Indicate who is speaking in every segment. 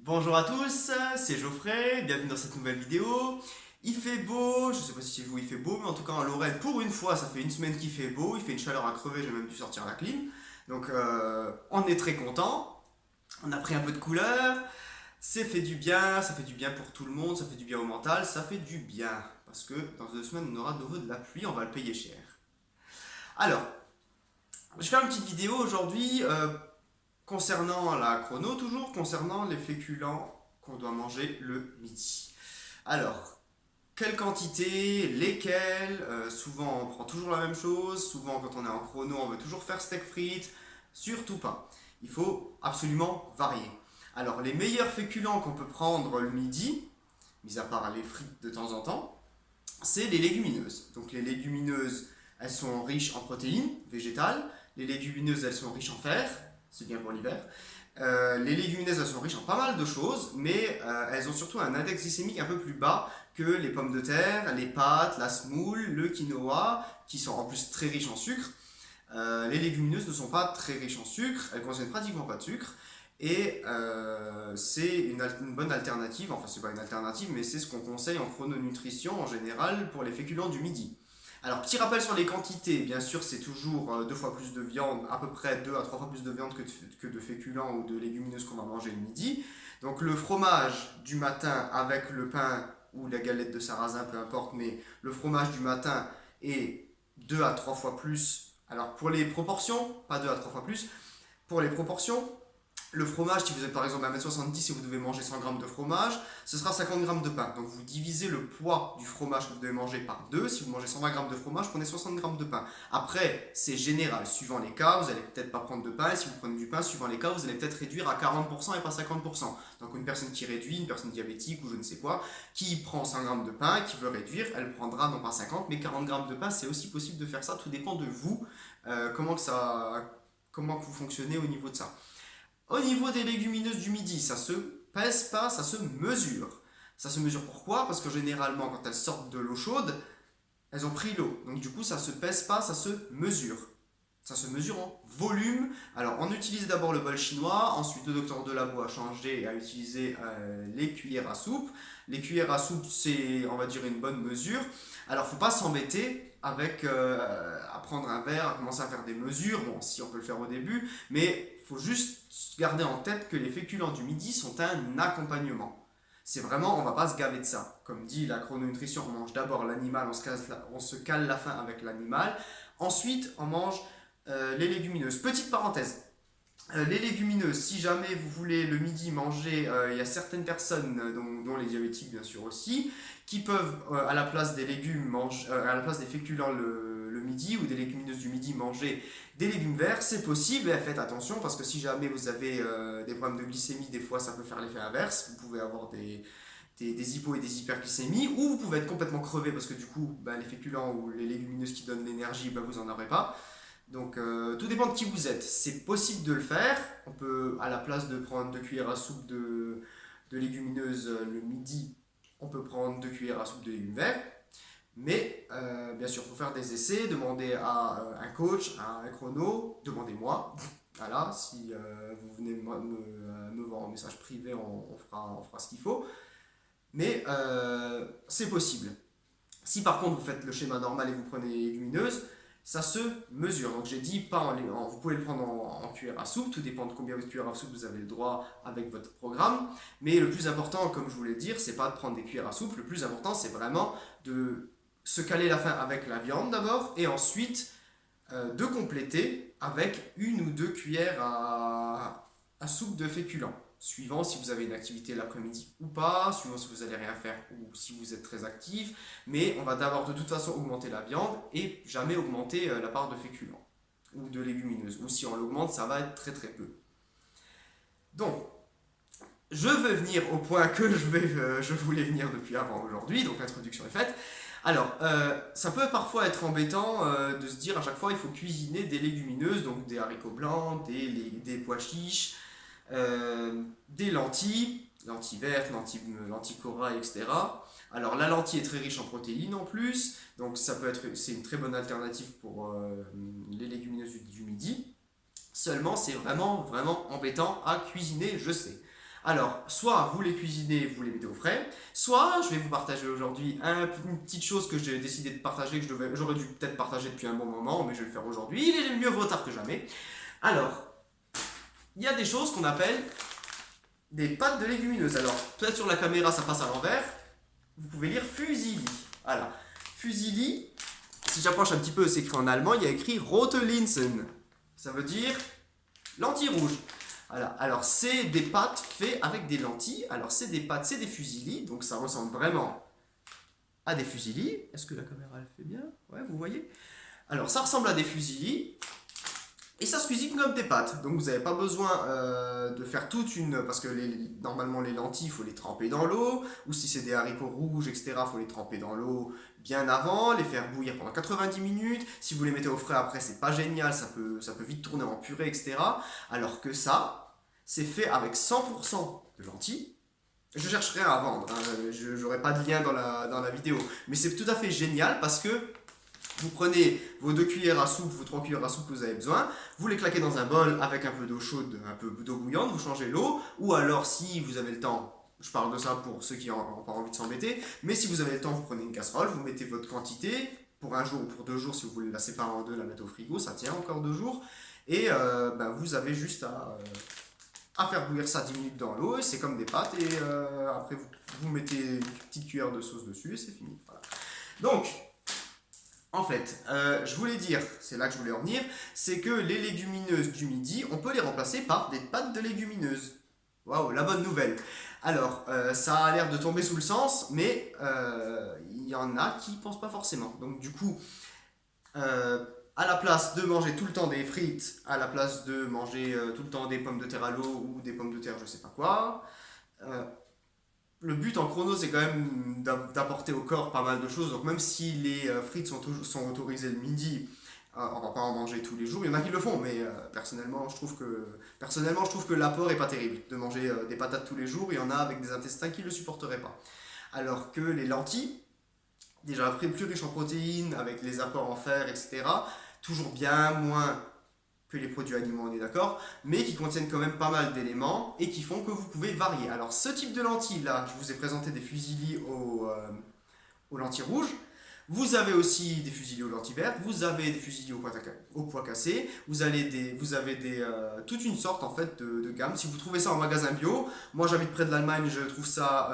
Speaker 1: Bonjour à tous, c'est Geoffrey, bienvenue dans cette nouvelle vidéo. Il fait beau, je sais pas si chez vous il fait beau, mais en tout cas en Lorraine, pour une fois, ça fait une semaine qu'il fait beau, il fait une chaleur à crever, j'ai même dû sortir la clim. Donc on est très content, on a pris un peu de couleur, c'est fait du bien, ça fait du bien pour tout le monde, ça fait du bien au mental, ça fait du bien. Parce que dans 2 semaines, on aura de nouveau de la pluie, on va le payer cher. Alors, je vais faire une petite vidéo aujourd'hui concernant la chrono, toujours concernant les féculents qu'on doit manger le midi. Alors, quelle quantité, lesquels, souvent on prend toujours la même chose, souvent quand on est en chrono on veut toujours faire steak frites, surtout pas. Il faut absolument varier. Alors les meilleurs féculents qu'on peut prendre le midi, mis à part les frites de temps en temps, c'est les légumineuses. Donc les légumineuses, elles sont riches en protéines végétales, les légumineuses, elles sont riches en fer, c'est bien pour l'hiver. Les légumineuses, elles sont riches en pas mal de choses, mais elles ont surtout un index glycémique un peu plus bas que les pommes de terre, les pâtes, la semoule, le quinoa, qui sont en plus très riches en sucre. Les légumineuses ne sont pas très riches en sucre, elles contiennent pratiquement pas de sucre, et c'est une bonne alternative, enfin c'est pas une alternative, mais c'est ce qu'on conseille en chrononutrition en général pour les féculents du midi. Alors, petit rappel sur les quantités, bien sûr, c'est toujours 2 fois plus de viande, à peu près 2 à 3 fois plus de viande que de féculents ou de légumineuses qu'on va manger le midi. Donc, le fromage du matin avec le pain ou la galette de sarrasin, peu importe, mais le fromage du matin est 2 à 3 fois plus. Alors, pour les proportions, pas 2 à 3 fois plus, pour les proportions, le fromage, si vous êtes par exemple 1,70 m et vous devez manger 100 grammes de fromage, ce sera 50 grammes de pain. Donc vous divisez le poids du fromage que vous devez manger par 2. Si vous mangez 120 grammes de fromage, prenez 60 grammes de pain. Après, c'est général. Suivant les cas, vous allez peut-être pas prendre de pain. Et si vous prenez du pain, suivant les cas, vous allez peut-être réduire à 40% et pas 50%. Donc une personne qui réduit, une personne diabétique ou je ne sais quoi, qui prend 100 grammes de pain et qui veut réduire, elle prendra non pas 50 mais 40 grammes de pain. C'est aussi possible de faire ça. Tout dépend de vous, comment que vous fonctionnez au niveau de ça. Au niveau des légumineuses du midi, ça se pèse pas, ça se mesure. Ça se mesure pourquoi? Parce que généralement, quand elles sortent de l'eau chaude, elles ont pris l'eau. Donc du coup, ça se pèse pas, ça se mesure. Ça se mesure en volume. Alors, on utilise d'abord le bol chinois, ensuite le docteur Delabo a changé et a utilisé les cuillères à soupe. Les cuillères à soupe, c'est, on va dire, une bonne mesure. Alors, faut pas s'embêter avec à prendre un verre, à commencer à faire des mesures. Bon, si on peut le faire au début, mais faut juste garder en tête que les féculents du midi sont un accompagnement. C'est vraiment, on va pas se gaver de ça. Comme dit la chrononutrition, on mange d'abord l'animal, on se cale la faim avec l'animal. Ensuite, on mange les légumineuses. Petite parenthèse, les légumineuses, si jamais vous voulez le midi manger, il y a certaines personnes, dont les diabétiques bien sûr aussi, qui peuvent à la place des légumes à la place des féculents le midi ou des légumineuses du midi manger des légumes verts. C'est possible, et faites attention parce que si jamais vous avez des problèmes de glycémie, des fois ça peut faire l'effet inverse. Vous pouvez avoir des hypos et des hyperglycémies, ou vous pouvez être complètement crevé parce que du coup, ben, les féculents ou les légumineuses qui donnent l'énergie, ben, vous n'en aurez pas. Donc tout dépend de qui vous êtes. C'est possible de le faire. On peut, à la place de prendre 2 cuillères à soupe de légumineuses le midi, on peut prendre 2 cuillères à soupe de légumes verts. Mais bien sûr, il faut faire des essais, demander à un coach, à un chrono, demandez-moi. Voilà, si vous venez me voir en message privé, on fera ce qu'il faut. Mais c'est possible. Si par contre vous faites le schéma normal et vous prenez les légumineuses, ça se mesure. Donc j'ai dit, pas vous pouvez le prendre en cuillère à soupe, tout dépend de combien de cuillères à soupe vous avez le droit avec votre programme. Mais le plus important, comme je voulais dire, c'est pas de prendre des cuillères à soupe. Le plus important, c'est vraiment de se caler la faim avec la viande d'abord, et ensuite de compléter avec 1 ou 2 cuillères à soupe de féculents. Suivant si vous avez une activité l'après-midi ou pas, suivant si vous allez rien faire ou si vous êtes très actif. Mais on va d'abord de toute façon augmenter la viande et jamais augmenter la part de féculents ou de légumineuses. Ou si on l'augmente, ça va être très très peu. Donc, je vais venir au point que je voulais venir depuis avant aujourd'hui, donc l'introduction est faite. Alors, ça peut parfois être embêtant de se dire à chaque fois il faut cuisiner des légumineuses, donc des haricots blancs, des pois chiches, des lentilles vertes, lentilles corail, etc. Alors la lentille est très riche en protéines en plus, donc c'est une très bonne alternative pour les légumineuses du midi. Seulement, c'est vraiment, vraiment embêtant à cuisiner, je sais. Alors, soit vous les cuisinez, vous les mettez au frais, soit je vais vous partager aujourd'hui une petite chose que j'ai décidé de partager, que j'aurais dû peut-être partager depuis un bon moment, mais je vais le faire aujourd'hui. Il est mieux vaut tard que jamais. Alors, il y a des choses qu'on appelle des pâtes de légumineuses. Alors, peut-être sur la caméra ça passe à l'envers, vous pouvez lire Fusilli. Voilà. Fusilli, si j'approche un petit peu, c'est écrit en allemand, il y a écrit Rote Linsen. Ça veut dire lentilles rouges. Voilà. Alors, c'est des pâtes faites avec des lentilles. Alors, c'est des pâtes, c'est des fusilli, donc ça ressemble vraiment à des fusilli. Est-ce que la caméra elle fait bien? Ouais, vous voyez? Alors, ça ressemble à des fusilli. Et ça se cuisine comme des pâtes. Donc vous n'avez pas besoin de faire toute une... Parce que normalement les lentilles, il faut les tremper dans l'eau. Ou si c'est des haricots rouges, etc., il faut les tremper dans l'eau bien avant, les faire bouillir pendant 90 minutes. Si vous les mettez au frais après, c'est pas génial, ça peut vite tourner en purée, etc. Alors que ça, c'est fait avec 100% de lentilles. Je chercherai à vendre, hein. Je n'aurai pas de lien dans la vidéo. Mais c'est tout à fait génial parce que vous prenez vos 2 cuillères à soupe, vos 3 cuillères à soupe que vous avez besoin, vous les claquez dans un bol avec un peu d'eau chaude, un peu d'eau bouillante, vous changez l'eau, ou alors si vous avez le temps, je parle de ça pour ceux qui n'ont pas envie de s'embêter, mais si vous avez le temps, vous prenez une casserole, vous mettez votre quantité, pour un jour ou pour 2 jours, si vous voulez la séparer en deux, la mettre au frigo, ça tient encore 2 jours, et vous avez juste à faire bouillir ça 10 minutes dans l'eau, et c'est comme des pâtes, et après vous mettez une petite cuillère de sauce dessus, et c'est fini. Voilà. Donc, en fait, je voulais dire, c'est là que je voulais en venir, c'est que les légumineuses du midi, on peut les remplacer par des pâtes de légumineuses. Waouh, la bonne nouvelle. Alors, ça a l'air de tomber sous le sens, mais il y en a qui ne pensent pas forcément. Donc du coup, à la place de manger tout le temps des frites, à la place de manger tout le temps des pommes de terre à l'eau ou des pommes de terre je sais pas quoi, euh, le but en chrono, c'est quand même d'apporter au corps pas mal de choses. Donc même si les frites sont autorisées le midi, on va pas en manger tous les jours. Il y en a qui le font, mais personnellement, je trouve que l'apport est pas terrible de manger des patates tous les jours. Il y en a avec des intestins qui le supporteraient pas. Alors que les lentilles, déjà après plus riches en protéines, avec les apports en fer, etc., toujours bien moins que les produits animaux, on est d'accord, mais qui contiennent quand même pas mal d'éléments et qui font que vous pouvez varier. Alors ce type de lentilles là, je vous ai présenté des fusilli aux lentilles rouges. Vous avez aussi des fusilli aux lentilles vertes, vous avez des fusilli au pois cassé, toute une sorte en fait de gamme. Si vous trouvez ça en magasin bio, moi j'habite près de l'Allemagne, je trouve ça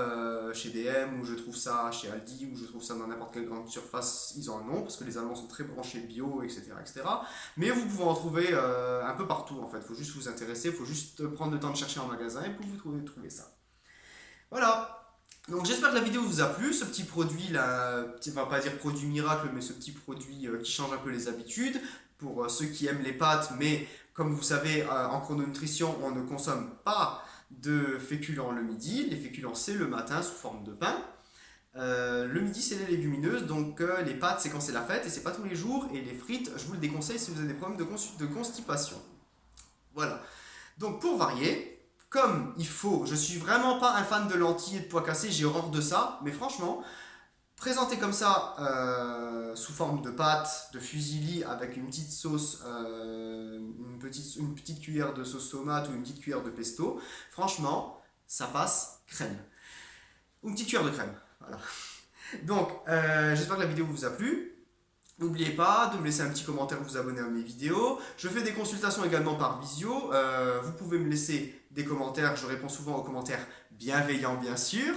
Speaker 1: chez DM, ou je trouve ça chez Aldi, ou je trouve ça dans n'importe quelle grande surface, ils en ont, parce que les Allemands sont très branchés bio, etc. etc. Mais vous pouvez en trouver un peu partout en fait, il faut juste vous intéresser, il faut juste prendre le temps de chercher en magasin et puis vous trouver ça. Voilà. Donc j'espère que la vidéo vous a plu, ce petit produit là, on va pas dire produit miracle, mais ce petit produit qui change un peu les habitudes, pour ceux qui aiment les pâtes, mais comme vous savez, en chrononutrition, on ne consomme pas de féculents le midi, les féculents c'est le matin sous forme de pain. Le midi c'est les légumineuses, donc les pâtes c'est quand c'est la fête et c'est pas tous les jours, et les frites je vous le déconseille si vous avez des problèmes de constipation. Voilà. Donc pour varier, comme il faut, je suis vraiment pas un fan de lentilles et de pois cassés, j'ai horreur de ça, mais franchement, présenté comme ça, sous forme de pâte, de fusilli, avec une petite sauce, une petite cuillère de sauce tomate ou une petite cuillère de pesto, franchement, ça passe crème. Une petite cuillère de crème, voilà. Donc, j'espère que la vidéo vous a plu. N'oubliez pas de me laisser un petit commentaire, vous abonner à mes vidéos. Je fais des consultations également par visio. Vous pouvez me laisser des commentaires. Je réponds souvent aux commentaires bienveillants, bien sûr.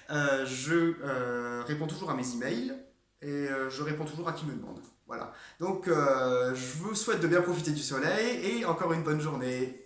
Speaker 1: Je réponds toujours à mes emails. Et je réponds toujours à qui me demande. Voilà. Donc, je vous souhaite de bien profiter du soleil et encore une bonne journée.